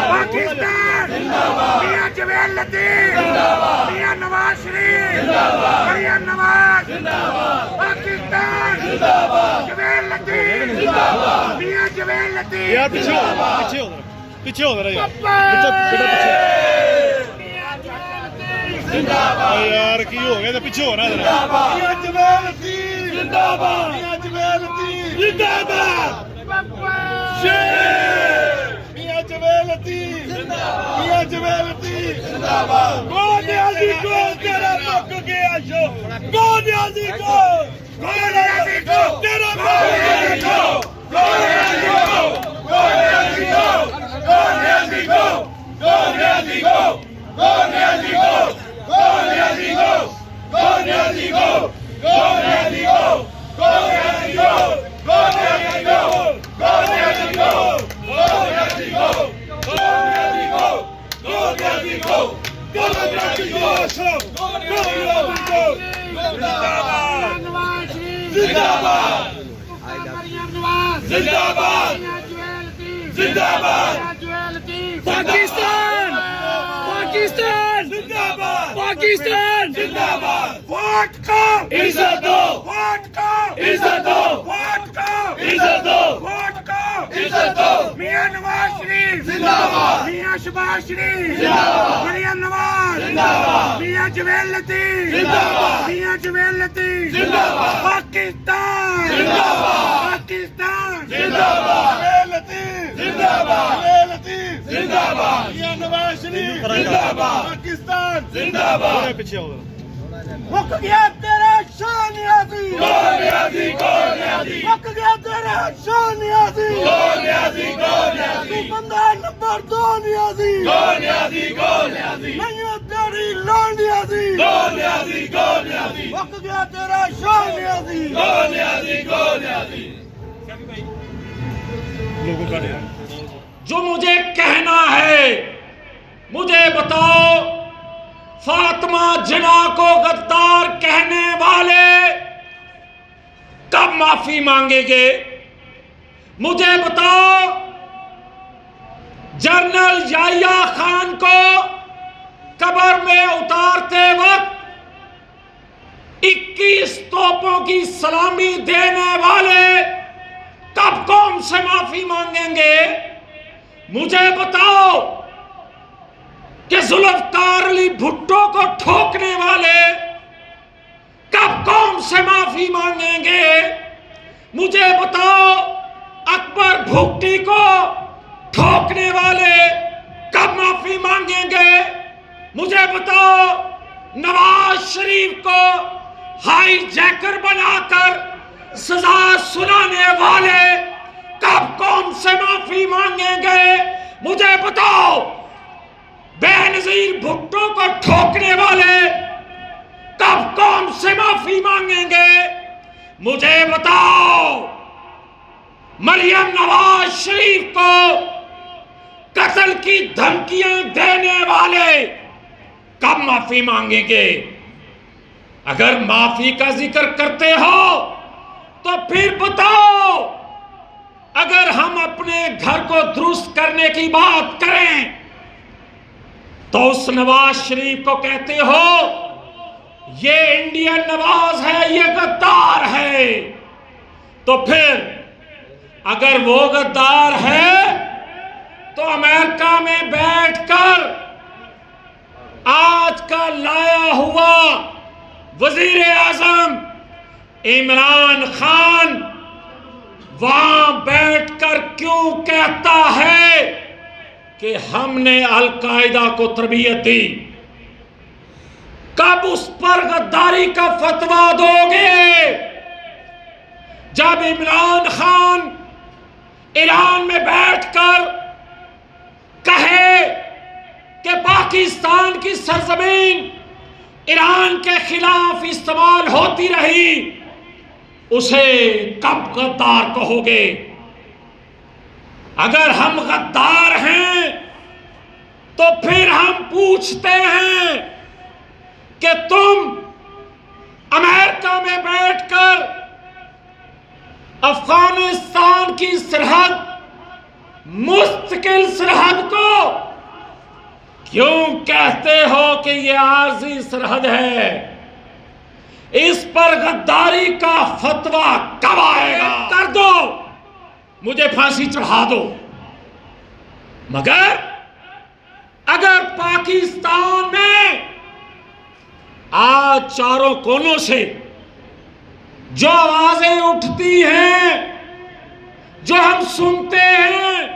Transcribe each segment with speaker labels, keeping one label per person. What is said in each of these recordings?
Speaker 1: पाकिस्तान मियां जवेद लतीफ मियां नवाज शरीफ मियां नवाज पाकिस्तान जवेद लतीफ मियां जवेद लतीफ
Speaker 2: यार पीछे हो जरा यार यार की हो गया पीछे हो ना
Speaker 1: मियां जवेद लतीफ जिंदाबाद मियां जवेद लतीफ जिंदाबाद मियां जवेद लतीफ मियां जवेद लतीफ जिंदाबाद गोनियाजी को तेरा मुक गया शो गोनियाजी को तेरा गोनियाजी को गोनियाजी को गोनियाजी को गोनियाजी को गोनियाजी को गोनियाजी को गोनियाजी को गोनियाजी को गोनियाजी को गोनियाजी को गोनियाजी को गोनियाजी को गोनियाजी को गोनियाजी को गोनियाजी को गोनियाजी को जिंदाबाद जिंदाबाद जिंदाबाद पाकिस्तान पाकिस्तान जिंदाबाद पाकिस्तान जिंदाबाद वोट को इज्जत दो वोट को इज्जत दो वोट को इज्जत दो वोट को इज्जत दो मियां नवाज शरीफ जिंदाबाद मियां शहबाज शरीफ जिंदाबाद मरियम नवाज जिंदाबाद मियां जवेद लतीफ जिंदाबाद मियां जवेद लतीफ जिंदाबाद पाकिस्तान जिंदाबाद पाकिस्तान जिंदाबाद जवेद लतीफ जिंदाबाद जवेद लतीफ जिंदाबाद मियां नवाज शरीफ जिंदाबाद पाकिस्तान जिंदाबाद
Speaker 2: पीछे हो
Speaker 1: मुक गया तेरा शानियाजी गोनियाजी गोनियाजी मुक गया तेरा शानियाजी गोनियाजी गोनियाजी बंदा नंबर 2 नियाजी गोनियाजी गोनियाजी नहीं तेरी लोनियाजी गोनियाजी गोनियाजी मुक गया तेरा शानियाजी गोनियाजी गोनियाजी
Speaker 2: लोगों का
Speaker 3: जो मुझे कहना है मुझे बताओ फातिमा जिना को गद्दार कहने वाले कब माफी मांगेंगे? मुझे बताओ जनरल याहिया खान को कब्र में उतारते वक्त 21 तोपों की सलामी देने वाले कब कौम से माफी मांगेंगे? मुझे बताओ कि जुल्फकार अली भुट्टो को ठोकने वाले कब कौम से माफी मांगेंगे? मुझे बताओ अकबर भुट्टी को ठोकने वाले कब माफी मांगेंगे? मुझे बताओ नवाज शरीफ को हाईजैकर बनाकर सजा सुनाने वाले कब कौम से माफी मांगेंगे? मुझे बताओ बेनजीर भुट्टो को ठोकने वाले कब कौम से माफी मांगेंगे? मुझे बताओ मरियम नवाज शरीफ को कत्ल की धमकियां देने वाले कब माफी मांगेंगे? अगर माफी का जिक्र करते हो तो फिर बताओ अगर हम अपने घर को दुरुस्त करने की बात करें तो उस नवाज शरीफ को कहते हो ये इंडियन नवाज है, ये गद्दार है। तो फिर अगर वो गद्दार है तो अमेरिका में बैठकर आज का लाया हुआ वजीर आजम इमरान खान वहां बैठकर क्यों कहता है कि हमने अल कायदा को तरबियत दी? कब उस पर गद्दारी का फतवा दोगे? जब इमरान खान ईरान में बैठकर कहे कि पाकिस्तान की सरजमीन ईरान के खिलाफ इस्तेमाल होती रही, उसे कब गद्दार कहोगे? अगर हम गद्दार हैं तो फिर हम पूछते हैं कि तुम अमेरिका में बैठकर अफगानिस्तान की सरहद मुस्तकिल सरहद को क्यों कहते हो कि ये आरजी सरहद है? इस पर गद्दारी का फतवा कब आएगा? कर दो, मुझे फांसी चढ़ा दो। मगर अगर पाकिस्तान में आज चारों कोनों से जो आवाजें उठती हैं, जो हम सुनते हैं,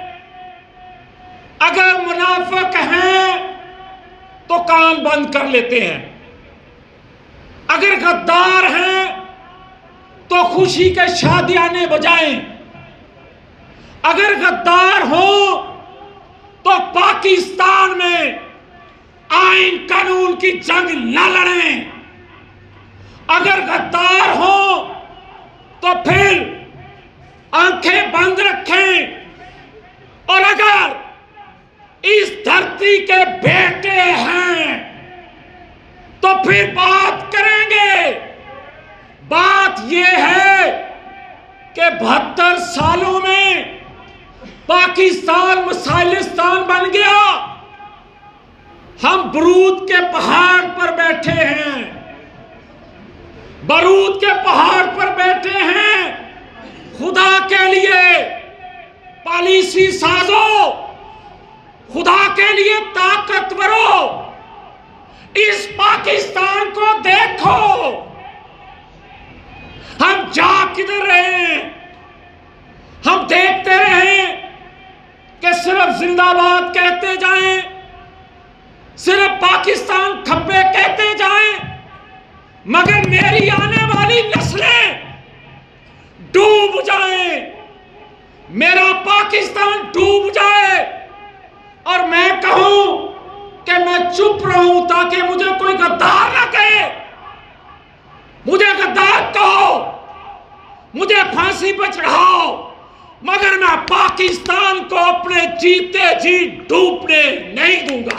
Speaker 3: अगर मुनाफिक हैं तो कान बंद कर लेते हैं, अगर गद्दार हैं तो खुशी के शादियाने बजाएं, अगर गद्दार हो तो पाकिस्तान में आईन कानून की जंग न लड़ें, अगर गद्दार हो तो फिर आंखें बंद रखें, और अगर इस धरती के बेटे हैं तो फिर बात करेंगे। बात यह है कि 72 सालों में पाकिस्तान मिसाइलिस्तान बन गया। हम बरूद के पहाड़ पर बैठे हैं, बरूद के पहाड़ पर बैठे हैं। खुदा के लिए पॉलिसी साजो, खुदा के लिए ताकतवरों, इस पाकिस्तान को देखो। हम जा किधर रहे हैं? हम देखते रहे कि सिर्फ जिंदाबाद कहते जाएं, सिर्फ पाकिस्तान खप्पे कहते जाएं, मगर मेरी आने वाली नस्लें डूब जाएं, मेरा पाकिस्तान डूब जाए और मैं कहूं कि मैं चुप रहूं ताकि मुझे कोई गद्दार ना कहे। मुझे गद्दार कहो, मुझे फांसी पर चढ़ाओ, मगर मैं पाकिस्तान को अपने जीते जी डूबने नहीं दूंगा।